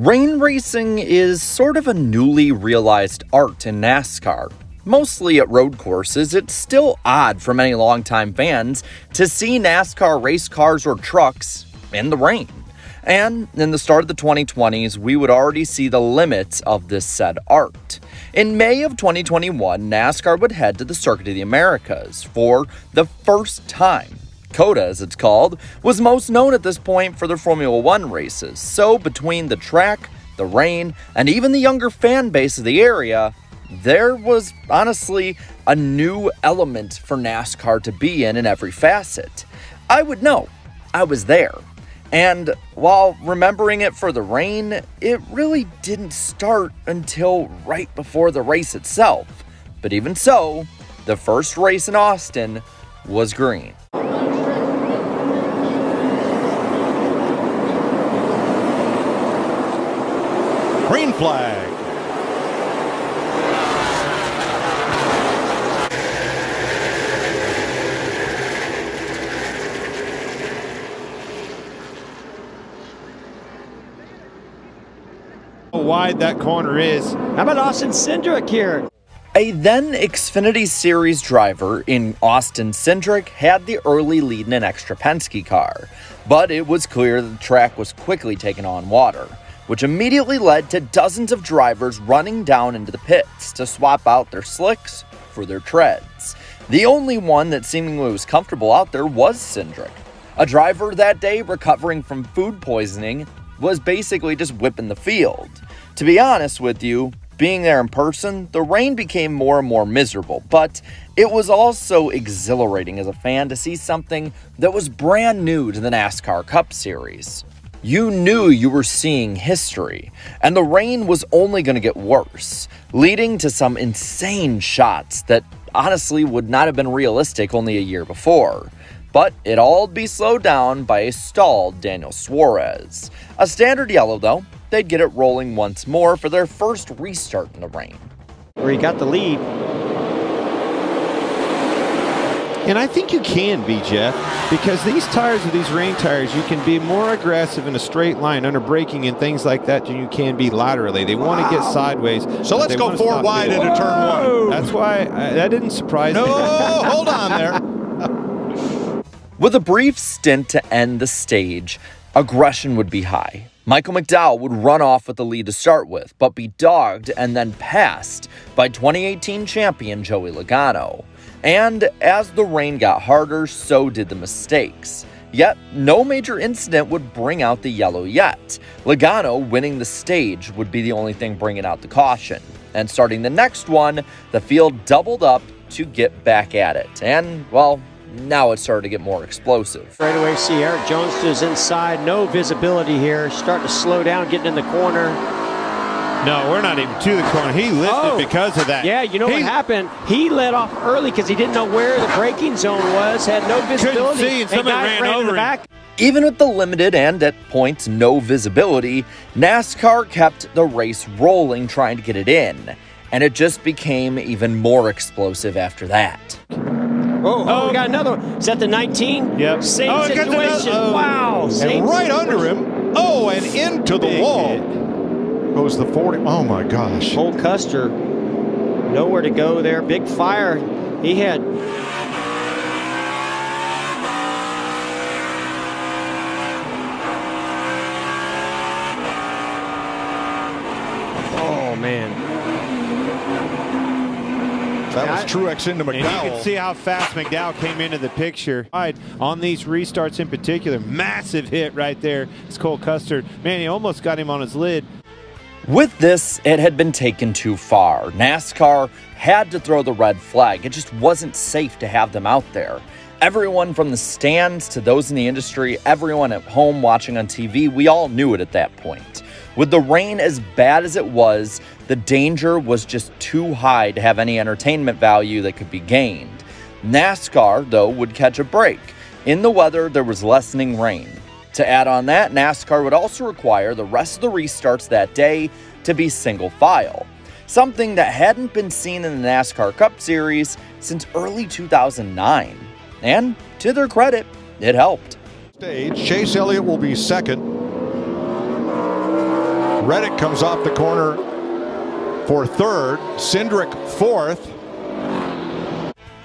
Rain racing is sort of a newly realized art in NASCAR. Mostly at road courses, it's still odd for many longtime fans to see NASCAR race cars or trucks in the rain. And in the start of the 2020s, we would already see the limits of this said art. In May of 2021, NASCAR would head to the Circuit of the Americas for the first time. COTA, as it's called, was most known at this point for their Formula One races, so between the track, the rain, and even the younger fan base of the area, there was honestly a new element for NASCAR to be in every facet. I would know. I was there. And while remembering it for the rain, it really didn't start until right before the race itself. But even so, the first race in Austin was green. Green flag. How wide that corner is. How about Austin Cindric here? A then Xfinity Series driver in Austin Cindric had the early lead in an extra Penske car, but it was clear that the track was quickly taking on water, which immediately led to dozens of drivers running down into the pits to swap out their slicks for their treads. The only one that seemingly was comfortable out there was Cindric. A driver that day recovering from food poisoning was basically just whipping the field. To be honest with you, being there in person, the rain became more and more miserable, but it was also exhilarating as a fan to see something that was brand new to the NASCAR Cup Series. You knew you were seeing history, and the rain was only going to get worse, leading to some insane shots that honestly would not have been realistic only a year before. But it all would be slowed down by a stalled Daniel Suarez. A standard yellow though, they'd get it rolling once more for their first restart in the rain. Where he got the lead. And I think you can be, Jeff, because these tires are these rain tires. You can be more aggressive in a straight line under braking and things like that than you can be laterally. They want to get sideways. So let's go four wide into turn one. That's why that didn't surprise me. No, hold on there. With a brief stint to end the stage, aggression would be high. Michael McDowell would run off with the lead to start with, but be dogged and then passed by 2018 champion Joey Logano. And as the rain got harder, so did the mistakes. Yet, no major incident would bring out the yellow yet. Logano winning the stage would be the only thing bringing out the caution. And starting the next one, the field doubled up to get back at it. And, well, now it started to get more explosive. Right away, see Eric Jones to his inside. No visibility here. Starting to slow down, getting in the corner. No, we're not even to the corner. He lifted because of that. Yeah, you know what happened? He let off early because he didn't know where the braking zone was, had no visibility. Couldn't see, and somebody ran over him. Even with the limited and, at points, no visibility, NASCAR kept the race rolling trying to get it in. And it just became even more explosive after that. Oh, we got another one. Is that the 19? Yep. Same situation. Wow. And right under him. Oh, and into the wall. Goes the 40. Oh, my gosh. Cole Custer, nowhere to go there. Big fire. He had. Oh, man. That was Truex into McDowell. And you can see how fast McDowell came into the picture. On these restarts in particular, massive hit right there. It's Cole Custer. Man, he almost got him on his lid. With this, it had been taken too far. NASCAR had to throw the red flag. It just wasn't safe to have them out there. Everyone from the stands to those in the industry, everyone at home watching on TV, we all knew it at that point. With the rain as bad as it was, the danger was just too high to have any entertainment value that could be gained. NASCAR, though, would catch a break. In the weather, there was lessening rain. To add on that, NASCAR would also require the rest of the restarts that day to be single file, something that hadn't been seen in the NASCAR Cup Series since early 2009. And to their credit, it helped. Chase Elliott will be second. Reddick comes off the corner for third. Cindric fourth.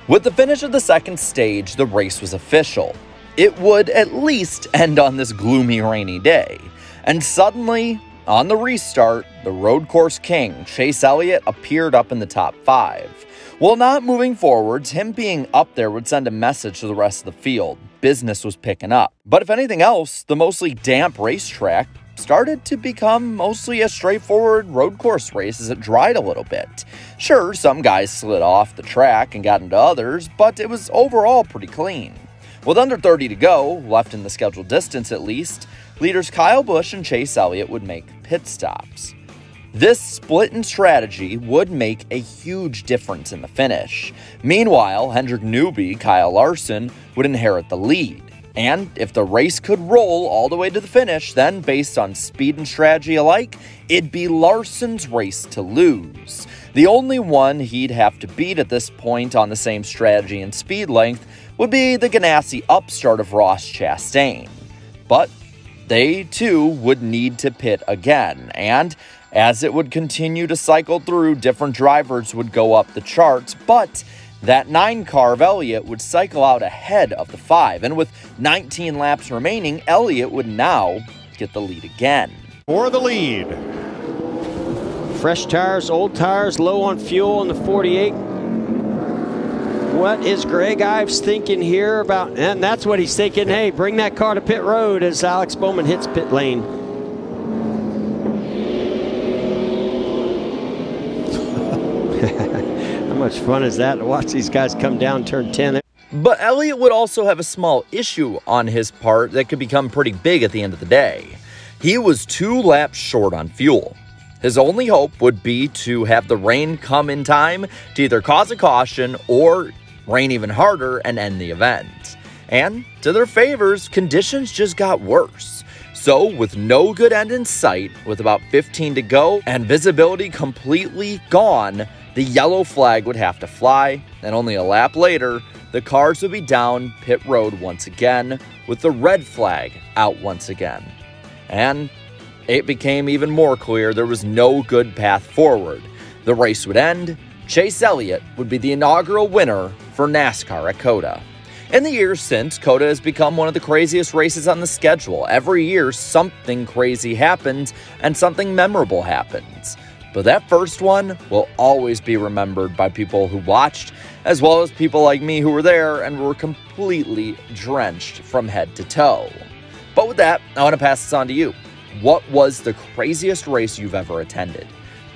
With the finish of the second stage, the race was official. It would at least end on this gloomy, rainy day. And suddenly, on the restart, the road course king, Chase Elliott, appeared up in the top 5. While not moving forwards, him being up there would send a message to the rest of the field. Business was picking up. But if anything else, the mostly damp racetrack started to become mostly a straightforward road course race as it dried a little bit. Sure, some guys slid off the track and got into others, but it was overall pretty clean. With under 30 to go, left in the scheduled distance at least, leaders Kyle Busch and Chase Elliott would make pit stops. This split in strategy would make a huge difference in the finish. Meanwhile, Hendrick newbie Kyle Larson would inherit the lead. And if the race could roll all the way to the finish, then based on speed and strategy alike, it'd be Larson's race to lose. The only one he'd have to beat at this point on the same strategy and speed length would be the Ganassi upstart of Ross Chastain. But they too would need to pit again, and as it would continue to cycle through, different drivers would go up the charts, but that 9 car of Elliott would cycle out ahead of the 5, and with 19 laps remaining, Elliott would now get the lead again. For the lead. Fresh tires, old tires, low on fuel in the 48. What is Greg Ives thinking here about, and that's what he's thinking, hey, bring that car to pit road as Alex Bowman hits pit lane. How much fun is that to watch these guys come down turn 10? But Elliott would also have a small issue on his part that could become pretty big at the end of the day. He was 2 laps short on fuel. His only hope would be to have the rain come in time to either cause a caution or rain even harder and end the event. And to their favors, conditions just got worse. So with no good end in sight, with about 15 to go and visibility completely gone, the yellow flag would have to fly, and only a lap later, the cars would be down pit road once again, with the red flag out once again. And it became even more clear there was no good path forward. The race would end, Chase Elliott would be the inaugural winner for NASCAR at COTA. In the years since, COTA has become one of the craziest races on the schedule. Every year, something crazy happens and something memorable happens. But that first one will always be remembered by people who watched, as well as people like me who were there and were completely drenched from head to toe. But with that, I want to pass this on to you. What was the craziest race you've ever attended?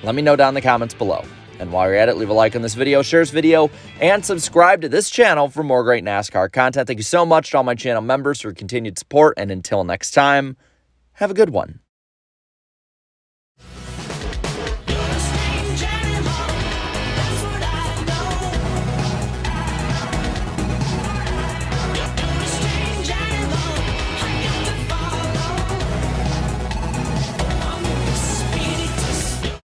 Let me know down in the comments below. And while you're at it, leave a like on this video, share this video, and subscribe to this channel for more great NASCAR content. Thank you so much to all my channel members for your continued support, and until next time, have a good one.